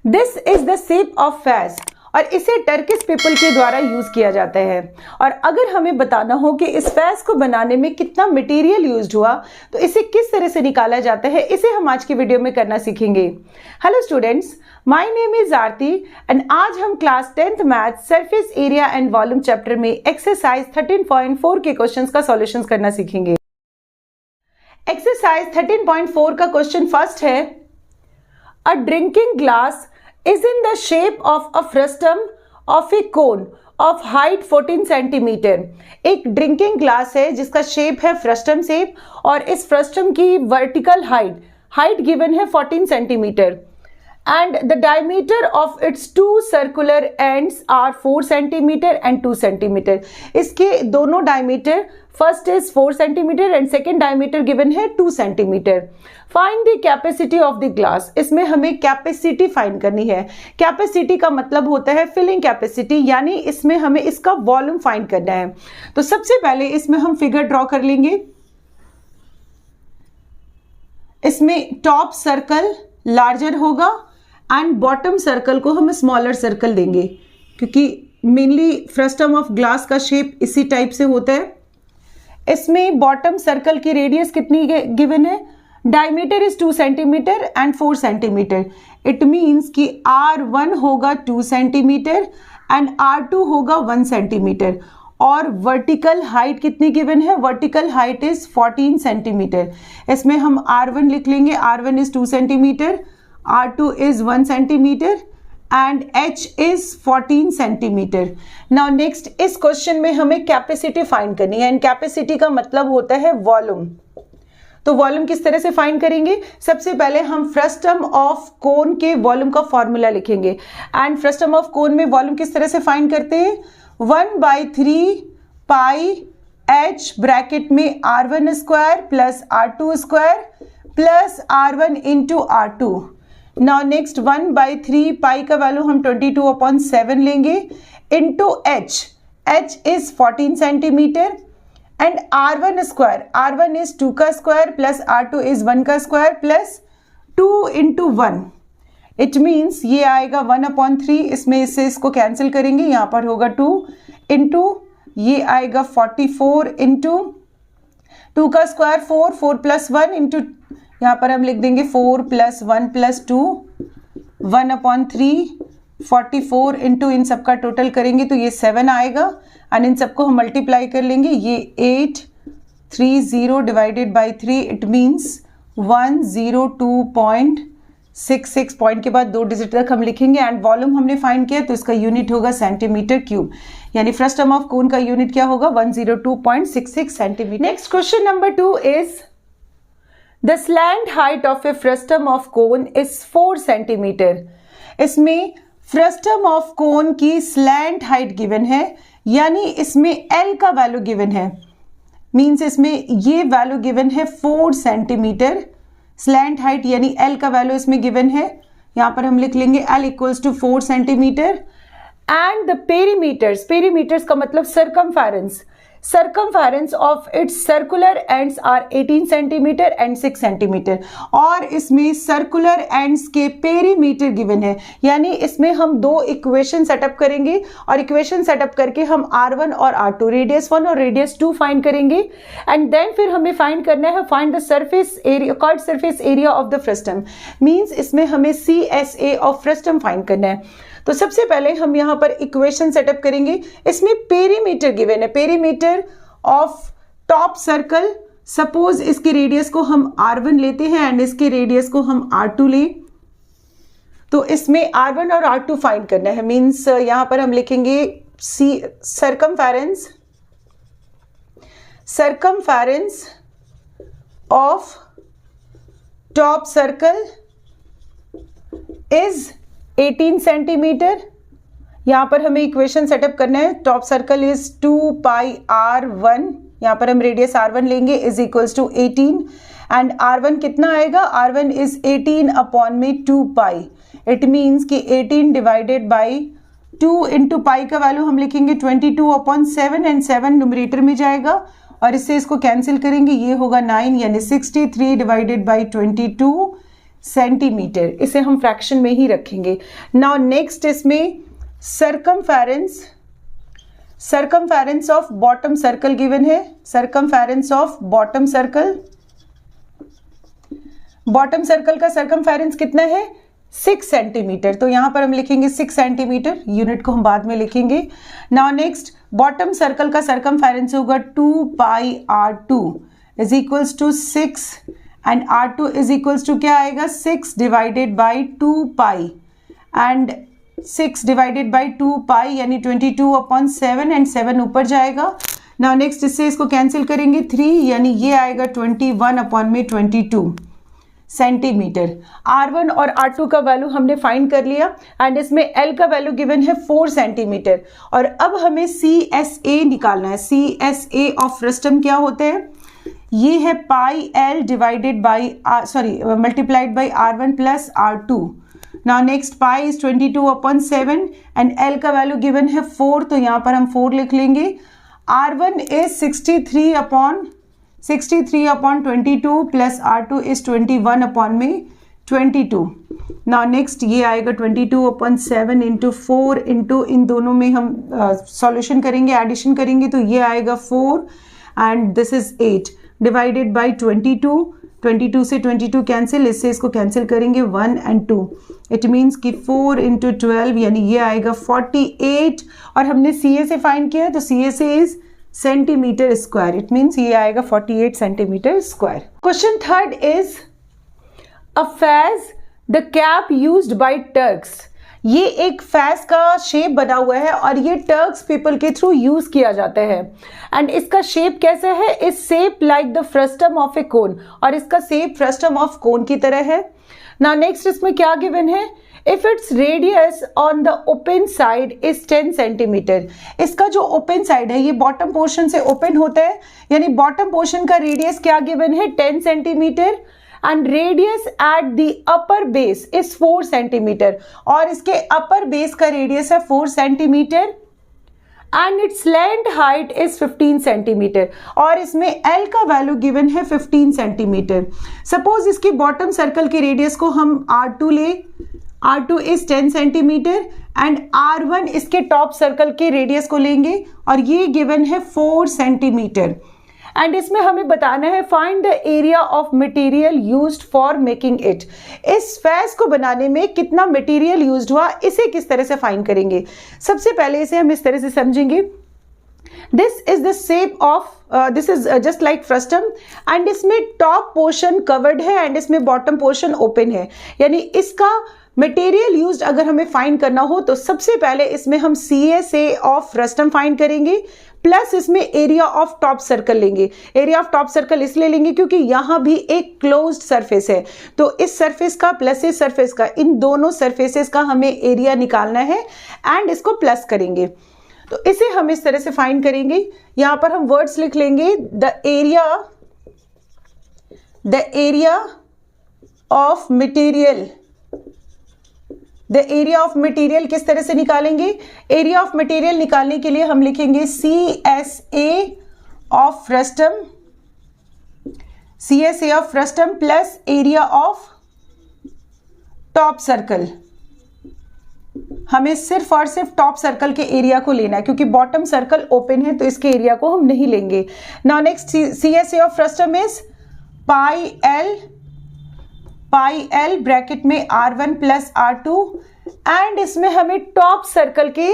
This is the shape of face और इसे Turkish people के द्वारा यूज किया जाता है। और अगर हमें बताना हो कि इस फेस को बनाने में कितना मटेरियल यूज्ड हुआ तो इसे किस तरह से निकाला जाता है, इसे हम आज की वीडियो में करना सीखेंगे। Hello students, my name is Aarti and आज हम class 10th math surface area and volume chapter में एक्सरसाइज 13.4 के क्वेश्चंस का सॉल्यूशन करना सीखेंगे। एक्सरसाइज 13.4 का क्वेश्चन फर्स्ट है, a drinking glass is in the shape of a frustum of a cone of height 14 centimetre. एक ड्रिंकिंग ग्लास है जिसका शेप है फ्रस्टम शेप और इस फ्रस्टम की वर्टिकल हाइट गिवन है 14 centimetre and the diameter of its two circular ends are 4 centimeter and 2 centimeter। इसके दोनों diameter first is 4 centimeter and second diameter given है 2 centimeter। Find the capacity of the glass। इसमें हमें capacity find करनी है। Capacity का मतलब होता है filling capacity, यानी इसमें हमें इसका volume find करना है। तो सबसे पहले इसमें हम figure draw कर लेंगे। इसमें top circle larger होगा एंड बॉटम सर्कल को हम स्मॉलर सर्कल देंगे क्योंकि मेनली फ्रस्टम ऑफ ग्लास का शेप इसी टाइप से होता है। इसमें बॉटम सर्कल की रेडियस कितनी गिवन है, diameter is 2 centimetre and 4 centimetre. It means कि R1 होगा 2 सेंटीमीटर एंड R2 होगा 1 सेंटीमीटर। और वर्टिकल हाइट कितनी गिवन है, वर्टिकल हाइट इज 14 सेंटीमीटर। इसमें हम R1 लिख लेंगे, R1 is 2 centimetre, R2 is 1 centimeter and H is 14 centimeter। Now next इस क्वेश्चन में हमें कैपेसिटी फाइंड करनी है एंड कैपेसिटी का मतलब होता है वॉल्यूम। तो वॉल्यूम किस तरह से फाइंड करेंगे, सबसे पहले हम फ्रस्टम ऑफ कोन के वॉल्यूम का फॉर्मूला लिखेंगे एंड फ्रस्टम ऑफ कोन में वॉल्यूम किस तरह से फाइंड करते हैं, 1/3 पाई H ब्रैकेट में R1 square plus R2 square plus R1 into R2। Now next 1/3 पाई का वैल्यू हम 22/7 लेंगे into H is 14 centimetre and R1 square, R1 is 2 का स्क्वायर प्लस R2 इज 1 का square plus 2 into 1। It means ये आएगा 1/3, इसमें इससे इसको कैंसिल करेंगे, यहाँ पर होगा 2 इंटू ये आएगा 44 इंटू 2 का स्क्वायर 4 प्लस 1 इंटू यहाँ पर हम लिख देंगे 4 + 1 + 2 1/3 44 इंटू इन सबका टोटल करेंगे तो ये 7 आएगा एंड इन सबको हम मल्टीप्लाई कर लेंगे, ये 830 divided by 3। It means 102.66 point के बाद 2 डिजिट तक हम लिखेंगे एंड वॉल्यूम हमने फाइंड किया तो इसका यूनिट होगा सेंटीमीटर क्यूब, यानी फ्रस्टम ऑफ कोन का यूनिट क्या होगा 102.66 centimetre. Next question number 2 is The slant height of a frustum of cone is 4 centimeter। इसमें फ्रस्टम ऑफ कोन की स्लैंट हाइट गिवन है, यानी इसमें L का वैल्यू गिवन है, मीन्स इसमें ये वैल्यू गिवन है 4 सेंटीमीटर स्लैंट हाइट, यानी L का वैल्यू इसमें गिवन है। यहाँ पर हम लिख लेंगे L equals to 4 centimetre and the perimeters का मतलब circumference of its circular ends are 18 centimetre and 6 centimetre. और इसमें सर्कुलर एंड्स के पेरीमीटर गिवन है, यानी इसमें हम 2 इक्वेशन सेटअप करेंगे और इक्वेशन सेटअप करके हम R1 और R2 रेडियस 1 और रेडियस 2 फाइंड करेंगे एंड देन फिर हमें फाइंड करना है find the surface area, curved surface area of the frustum. Means इसमें हमें CSA ऑफ फ्रस्टम फाइंड करना है। तो सबसे पहले हम यहाँ पर इक्वेशन सेटअप करेंगे। इसमें पेरीमीटर गिवन है, perimeter of top circle, suppose इसके रेडियस को हम R1 लेते हैं एंड इसके रेडियस को हम R2 लें, तो इसमें R1 और R2 फाइंड करना है। मीन्स यहाँ पर हम लिखेंगे circumference of top circle is 18 centimetre. यहाँ पर हमें इक्वेशन सेटअप करना है, top circle is 2 pi R1, यहाँ पर हम रेडियस R1 लेंगे is equals to 18 and R1 कितना आएगा, R1 is 18/2 pi. It means कि 18 डिवाइडेड बाई 2 इंटू पाई का वैल्यू हम लिखेंगे 22/7 एंड 7 न्यूमरेटर में जाएगा और इससे इसको कैंसिल करेंगे, ये होगा 9, यानी 63 डिवाइडेड बाई 22 सेंटीमीटर, इसे हम फ्रैक्शन में ही रखेंगे। नाउ नेक्स्ट इसमें circumference of bottom circle given है। सरकमफेरेंस ऑफ बॉटम सर्कल का सरकमफेरेंस कितना है 6 सेंटीमीटर, तो यहां पर हम लिखेंगे 6 सेंटीमीटर, यूनिट को हम बाद में लिखेंगे। नाउ नेक्स्ट बॉटम सर्कल का सरकमफेरेंस होगा 2 pi r2 is equals to 6 and r2 is equals to क्या आएगा 6 divided by 2 pi and 6 divided by 2 pi यानी 22/7 एंड 7 ऊपर जाएगा। नाउ नेक्स्ट इससे इसको कैंसिल करेंगे 3 यानी ये आएगा 21/22 सेंटीमीटर। R1 और R2 का वैल्यू हमने फाइंड कर लिया एंड इसमें L का वैल्यू गिवन है 4 सेंटीमीटर। और अब हमें CSA निकालना है। CSA ऑफ फ्रस्टम क्या होते हैं, ये है पाई L divided by multiplied by R1 plus R2। Now next pi is 22/7 and L का वैल्यू गिवन है 4, तो यहाँ पर हम 4 लिख लेंगे। R1 is 63/22 plus R2 is 21/22। Now next ये आएगा 22/7 इंटू 4 इंटू इन दोनों में हम सॉल्यूशन करेंगे, एडिशन करेंगे, तो ये आएगा 4 and this is 8 divided by 22 से 22 कैंसिल, इससे इसको कैंसिल करेंगे 1 एंड 2, इट मीन्स कि 4 इंटू 12 यानी ये आएगा 48 और हमने CA से फाइंड किया तो CA से is centimetre square, it means ये आएगा 48 centimetre square. Question third is a Faiz the cap used by Turks. ये एक फैज का शेप बना हुआ है और ये टर्क्स पीपल के थ्रू यूज किया जाता है एंड इसका शेप कैसा है, is shape like the frustum of a cone, और इसका शेप फ्रस्टम ऑफ कोन की तरह है। नाउ नेक्स्ट इसमें क्या गिवन है, if its radius on the open side is 10 centimetre. इसका जो ओपन साइड है ये बॉटम पोर्शन से ओपन होता है, यानी बॉटम पोर्शन का रेडियस क्या गिवन है 10 centimetre and radius at the upper base is 4 centimetre, और इसके अपर बेस का रेडियस है 4 centimetre and its length height is 15 centimetre, और इसमें L का वैल्यू गिवन है 15 सेंटीमीटर। सपोज इसकी बॉटम सर्कल के रेडियस को हम R2 ले, R2 is 10 centimetre and R1 इसके टॉप सर्कल के रेडियस को लेंगे और ये गिवन है 4 सेंटीमीटर एंड इसमें हमें बताना है find the area of material used for making it. इस फैज को बनाने में कितना मटेरियल यूज्ड हुआ, इसे किस तरह से फाइंड करेंगे। सबसे पहले इसे हम इस तरह से समझेंगे, this is the shape of this is just like frustum and इसमें टॉप पोर्शन कवर्ड है एंड इसमें बॉटम पोर्शन ओपन है, यानी इसका मटेरियल यूज्ड अगर हमें फाइंड करना हो तो सबसे पहले इसमें हम CSA ऑफ फ्रस्टम फाइंड करेंगे प्लस इसमें एरिया ऑफ टॉप सर्कल लेंगे। एरिया ऑफ टॉप सर्कल इसलिए लेंगे क्योंकि यहां भी एक क्लोज्ड सरफेस है, तो इस सरफेस का प्लस इस सरफेस का, इन दोनों सरफेसेस का हमें एरिया निकालना है एंड इसको प्लस करेंगे, तो इसे हम इस तरह से फाइंड करेंगे। यहां पर हम वर्ड्स लिख लेंगे, the area of material. The area of material किस तरह से निकालेंगे, एरिया ऑफ मटेरियल निकालने के लिए हम लिखेंगे CSA of frustum plus area of top circle. हमें सिर्फ और सिर्फ टॉप सर्कल के एरिया को लेना है क्योंकि बॉटम सर्कल ओपन है तो इसके एरिया को हम नहीं लेंगे। Now next CSA of frustum is pi L bracket में R1 प्लस R2 एंड इसमें हमें टॉप सर्कल के,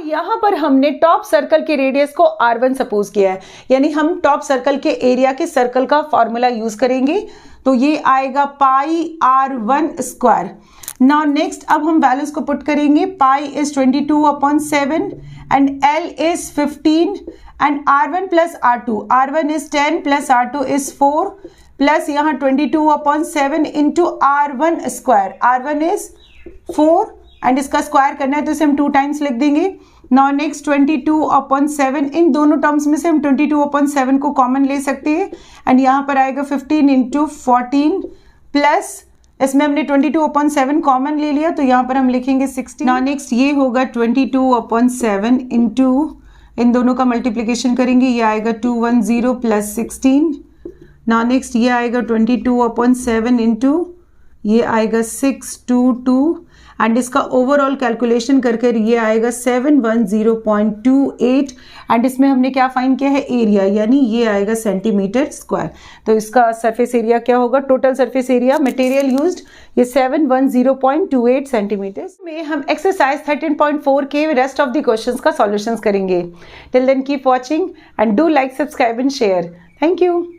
यहां पर हमने टॉप सर्कल के रेडियस को R1 सपोज किया है, यानी हम टॉप सर्कल के एरिया के सर्कल का फॉर्मूला यूज करेंगे, तो ये आएगा पाई R1 स्क्वायर। नाउ नेक्स्ट अब हम वैल्यूज को पुट करेंगे, pi is 22/7 and L is 15 and R1 plus R2, R1 is 10 plus R2 is 4 plus यहाँ 22/7 into R1 square, R1 is 4 and इसका स्क्वायर करना है तो इसे हम 2 टाइम्स लिख देंगे। नाउ नेक्स्ट 22/7, इन दोनों टर्म्स में से हम 22/7 को कॉमन ले सकते हैं एंड यहाँ पर आएगा 15 इंटू 14 प्लस इसमें हमने 22/7 कॉमन ले लिया तो यहाँ पर हम लिखेंगे 16। नाउ नेक्स्ट ये होगा 22/7 इंटू इन दोनों का मल्टीप्लीकेशन करेंगे, ये आएगा 210 प्लस 16। नाउ नेक्स्ट ये आएगा 22/7 इंटू ये आएगा 622 एंड इसका ओवरऑल कैलकुलेशन करके ये आएगा 710.28 एंड इसमें हमने क्या फाइंड किया है, एरिया, यानी ये आएगा सेंटीमीटर स्क्वायर। तो इसका सरफेस एरिया क्या होगा, total surface area material used, ये 710.28 सेंटीमीटर। में हम एक्सरसाइज 13.4 के रेस्ट ऑफ द क्वेश्चंस का सॉल्यूशंस करेंगे। Till then keep watching and do like, subscribe and share. Thank you.